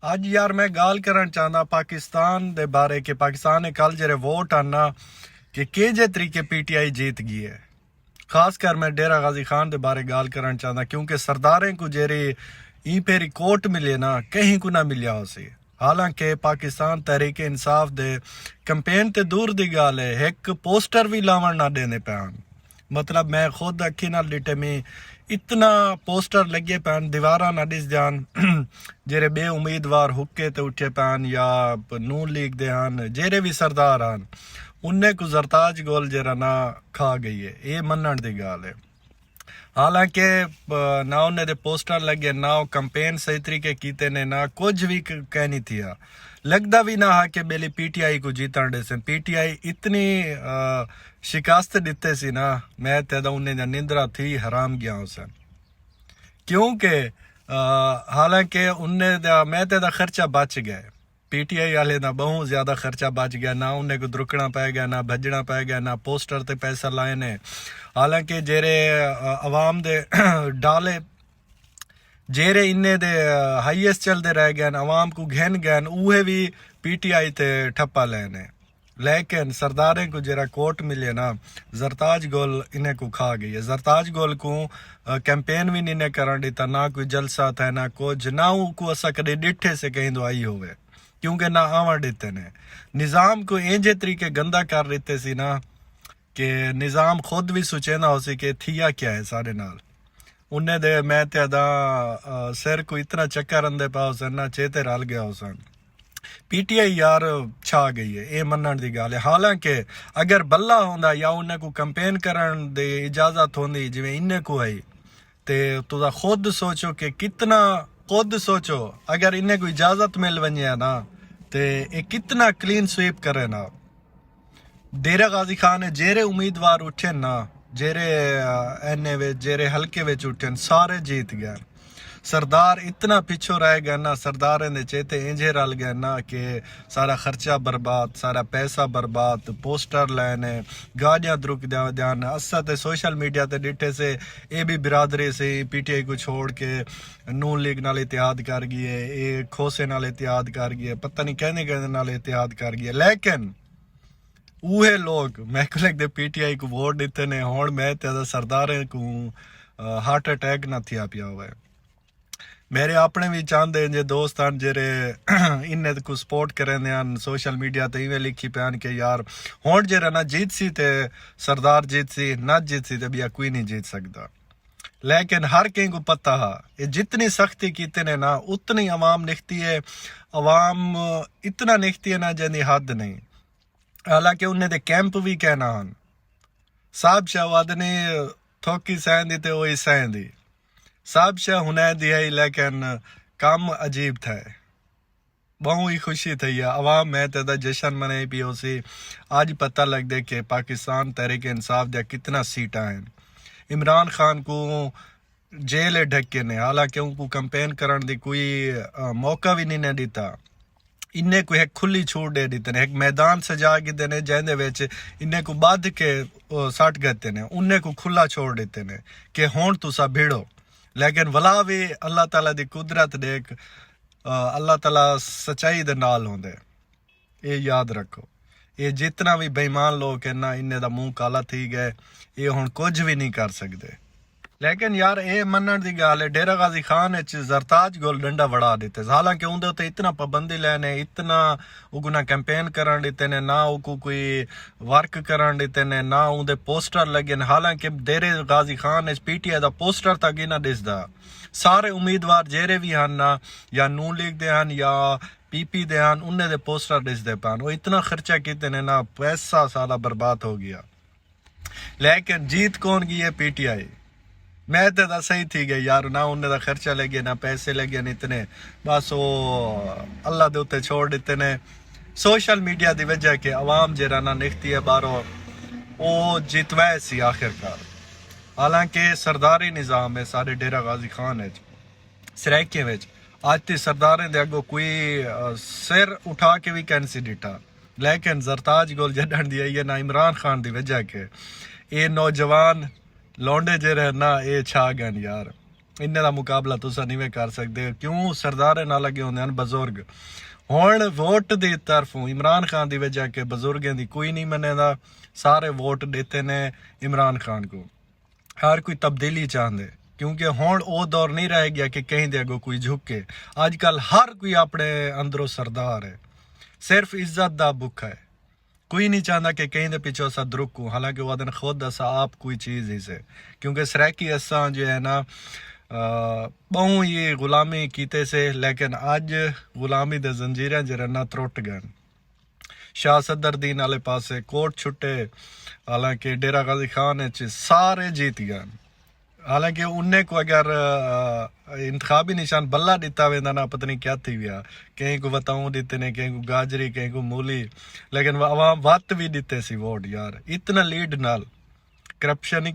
ਅੱਜ ਯਾਰ मैं गाल करना चाहता पाकिस्तान दे बारे के पाकिस्तान ने कल जेरे वोट आना कि केजे तरीके पीटीआई जीत गई है। खास कर मैं डेरा गाजी खान दे बारे गाल करना चाहता क्योंकि सरदारें को जेरे ई पेरी कोट मिले ना कहीं को ना मिलिया उसे। हालांकि पाकिस्तान तहरीक इंसाफ दे कैंपेन ते दूर दी गाल है एक पोस्टर भी लावन ना देने पैन। मतलब मैं खुद अखी नाल डिटे में इतना पोस्टर लगे पैन दीवारा ना दिस जान जेरे बे उम्मीदवार हुक्के ते उठे पैन या नून लीग दे हन जेरे भी सरदार हन उन्हें को जरताज गोल जरा ना खा गई है ये मनण दी गाल है। हालांकि ना उन्हें दे पोस्टर लगे ना कैंपेन सही तरीके कीते ने ना कुछ भी कहनी थी लगता भी ना है कि बेली पीटीआई को जीतन दे सन। पीटीआई इतनी शिकस्त दिते सी ना मैं तेदा उन्हें निंद्रा थी हराम गया सन क्योंकि हालांकि उन्हें मैं तेदा खर्चा बच गया पीटीआई वाले ना बहुत ज्यादा खर्चा बच गया ना उन्हें को रुकना पै गया ना भजना पै गया ना पोस्टर ते पैसा लाए ने। हालांकि जेरे अवाम दे डाले जेरे इन्ने दे हाईएस्ट चलते रह गए अवाम को घेन गए उहे भी पीटीआई ते ठप्पा लेने। लेकिन सरदारें को जरा कोट मिले ना जरताज गोल इन्हें को खा गई है। जरताज गोल को कैंपेन भी नहीं करन दिता ना कोई जलसा था ना कुछ ना को असा कदे डिठे से कहीं दुआई होवे क्योंकि ना आवन देते ने निज़ाम को इंजे तरीके गंदा कर देते सी ना कि निज़ाम खुद भी सोचेंदा हो सी कि थिया क्या है सारे नाल उन्हें दे मैं त्यादा सिर को इतना चक्कर अंदे पाओ सन ना चेते रल गया हो सन। पीटीआई यार छा गई है ये मनण दी गल है। हालांकि अगर बल्ला होंदा या उन्हें को कैंपेन करन दे इजाजत होंदी जिवें इन्हें को है ते तुदा खुद सोचो कि कितना खुद सोचो अगर इन्हें को इजाजत मिल वने ना ते ये कितना क्लीन स्वीप करे ना। डेरा गाजी खान ने जेरे उम्मीदवार उठे ना जेरे एने वे जेरे हल्के विच उठे सारे जीत गए। सरदार इतना पिछो रह गया ना सरदार ने चेते इंजे रल गए ना कि सारा खर्चा बर्बाद सारा पैसा बर्बाद पोस्टर लेने गाड़ियां द्रुक ध्यान असा ते सोशल मीडिया ते डिठे से ये भी बिरादरी से पीटीआई को छोड़ के नून लीग नाल इतिहाद कर गई है ये खोसे नाल इतिहाद कर गई है पता नहीं कहने कहने नाल इतिहाद कर गई है। लेकिन उहे लोग मैं को लगते पीटीआई को वोट दिते ने हुण मैं ते सरदार को हार्ट अटैक ना थिया पिया हुआ है। मेरे अपने भी चाहते जे दोस्त हैं जेरे इन्हें को सपोर्ट करें सोशल मीडिया ते इवें लिखी पैन के यार हुण जेरा ना जीत सी ते सरदार जीत सी ना जीत सी ते बिया कोई नहीं जीत सकता। लेकिन हर कहीं को पता है ये जितनी सख्ती कीते ने ना उतनी अवाम निकती है अवाम इतना निकती है ना जिंदी हद नहीं। हालांकि उन्हें दे कैंप भी कहना हन साहब शाहवाद ने थोकी सहन दी ते वही सहन दी सब शाह हुनै दी है। लेकिन काम अजीब था बहुत ही खुशी थी है अवाम मैं तेदा जश्न मनाई पी उसी आज पता लग दे कि पाकिस्तान तहरीक इंसाफ दे कितना सीटा हैं। इमरान खान को जेल ढके ने हालांकि उनको कैंपेन करने दी कोई मौका भी नहीं दिता इन्हें को एक खुली छूट दे दी ने एक मैदान सजा के देने जेंदे विच इन्हें को बांध के सट गए ने उन्हें को खुला छोड़ देते ने कि हुण तुसा भिड़ो। लेकिन वला भी अल्लाह ताला दी कुदरत देख अल्लाह ताला सच्चाई दे नाल होंदे ये याद रखो। ये जितना भी बेईमान लोग है ना इन्हें दा मुंह काला थी गए ये हुण कुछ भी नहीं कर सकते। लेकिन यार ये मनण दी गल है डेरा गाजी खान जरताज गोल डंडा वड़ा देते हालांकि उनके उत्ते इतना पाबंदी लेने इतना उगना कैंपेन करन दिते ने ना उको कोई वर्क करन दिते ने ना उनके पोस्टर लगे ने। हालांकि डेरे गाजी खान पीटीआई दा पोस्टर तक ही ना दिसदा सारे उम्मीदवार जेरे भी हन ना या नून लीग दे हन या पीपी दे हन उन्हें दे पोस्टर दिसदे पान वो इतना खर्चा किते ने ना पैसा सारा बर्बाद हो गया। लेकिन जीत कौन गई है पीटीआई मैं तो सही थी गई यार ना उन्हें दा खर्चा लगे ना पैसे लगे न इतने बस वो अल्लाह दे उत्ते छोड़ देते ने सोशल मीडिया की वजह के अवाम जरा ना निकती है बाहरों वो जितवाए सी आखिरकार। हालांकि सरदारी निज़ाम है सारे डेरा गाजी खान है सराइके में आज तो सरदारें दे अगो कोई सिर उठा के भी कैन सी डिठा। लेकिन जरताज गोल जडन दी है ना इमरान खान की वजह के ये नौजवान लौंडे जे रहे ना ये छा गए यार इन्ने दा मुकाबला तुसा नहीं कर सकते क्यों सरदारे नाल लगे होंदे हन बजुर्ग हुण वोट दी तरफों इमरान खान दी वजह के बजुर्गें दी कोई नहीं मनेदा सारे वोट देते ने इमरान खान को हर कोई तब्दीली चाहते क्योंकि हुण वो दौर नहीं रह गया कि कहीं दे अगो कोई झुके अजकल हर कोई अपने अंदरों सरदार है सिर्फ इज्जत दा भुखा है कोई नहीं चाहता कि कहीं दे पीछे असा द्रुकूं हालांकि वो दिन खुद असा आप कोई चीज़ ही से क्योंकि सराकी असा जो है ना बहु ये गुलामी कीते से लेकिन अज गुलामी दे जंजीरें जरा ना त्रुट गए शाह सदरुद्दीन आले पासे कोट छुट्टे हालांकि डेरा गाजी खान सारे जीत गए हालांकि उन्हें को अगर इंतखाबी निशान बल्ला दिता वेंदा ना पता नहीं क्या थी गया कहीं को बताऊं दिते ने कहीं को गाजरी कहीं को मूली लेकिन अवाम वत भी दिते सी वोट यार इतना लीड नाल करप्शन